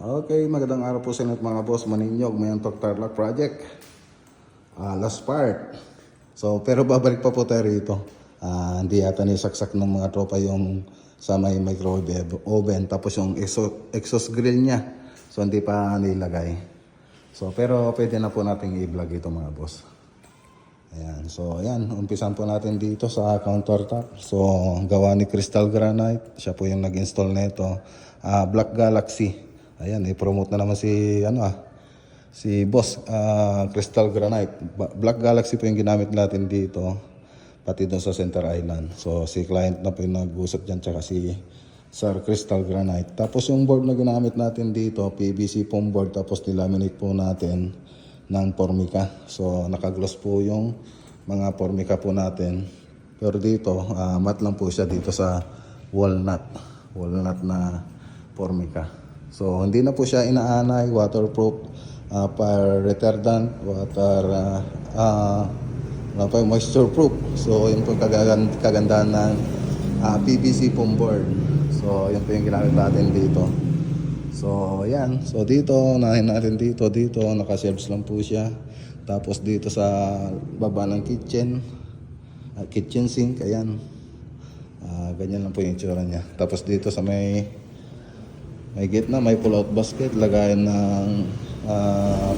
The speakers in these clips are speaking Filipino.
Okay, magandang araw po sa inyo mga boss. Maninyog, Mayantok Tarlac Project. Last part. So, pero babalik pa po tayo rito. Hindi yata nisaksak ng mga tropa yung sa may microwave oven. Tapos yung exhaust grill niya. So, hindi pa nilagay. So, pero pwede na po natin i-vlog ito mga boss. Ayan. So, ayan. Umpisan po natin dito sa countertop. So, gawa ni Crystal Granite. Siya po yung nag-install nito. Black Galaxy. Ayan, i-promote na naman si Boss Crystal Granite. Black Galaxy po yung ginamit natin dito, pati doon sa Center Island. So, si client na po yung nag-usap dyan, tsaka si Sir Crystal Granite. Tapos yung board na ginamit natin dito, PVC foam board, tapos nilaminate po natin ng Formica. So, nakagloss po yung mga Formica po natin. Pero dito, matte lang po siya dito sa walnut na Formica. So, hindi na po siya inaanay, waterproof, fire retardant, moisture proof. So, yun po kagandahan ng PVC foam board. So, yun po yung ginamit natin dito. So, yan. So, dito, unahin natin dito, naka-shelves lang po siya. Tapos dito sa baba ng kitchen sink, ayan. Ganyan lang po yung itsura niya. Tapos dito sa may gitna, may pull-out basket, lagayan ng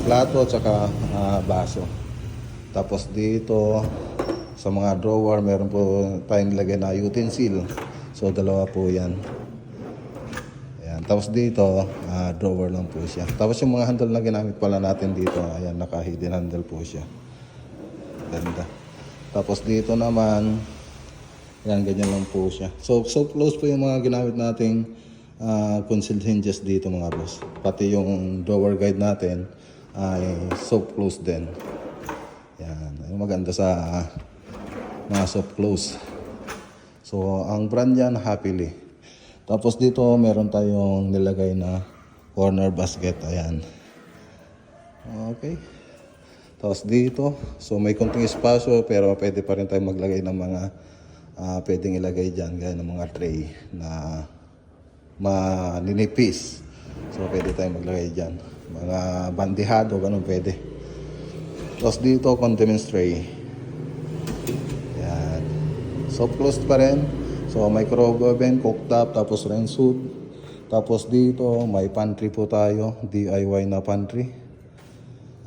plato at saka baso. Tapos dito sa mga drawer, meron po tayong nilagay na utensil. So dalawa po yan. Ayan. Tapos dito, drawer lang po siya. Tapos yung mga handle na ginamit pala natin dito, ayan, naka-hidden handle po siya. Ganda. Tapos dito naman, ayan, ganyan lang po siya. So close po yung mga ginamit nating concealed hinges dito mga boss. Pati yung drawer guide natin ay soft close din. Yan, ay maganda sa mga soft close. So ang brand yan, Happily. Tapos dito meron tayong nilagay na corner basket. Ayan. Okay. Tapos dito, so may konting espasyo pero pwede pa rin tayong maglagay ng mga pwedeng ilagay dyan, gaya ng mga tray na maninipis. So pwede tayong maglagay dyan mga bandihado, ganun pwede. Tapos dito condiments tray. Yan, soft closed pa rin. So microwave oven, cooktop, tapos range hood. Tapos dito may pantry po tayo, DIY na pantry.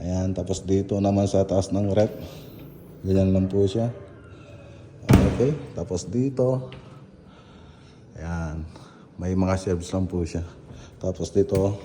Ayan, tapos dito naman sa taas ng rep, ganyan lang po siya. Okay, tapos dito, ayan, may mga shelves lang po siya. Tapos dito,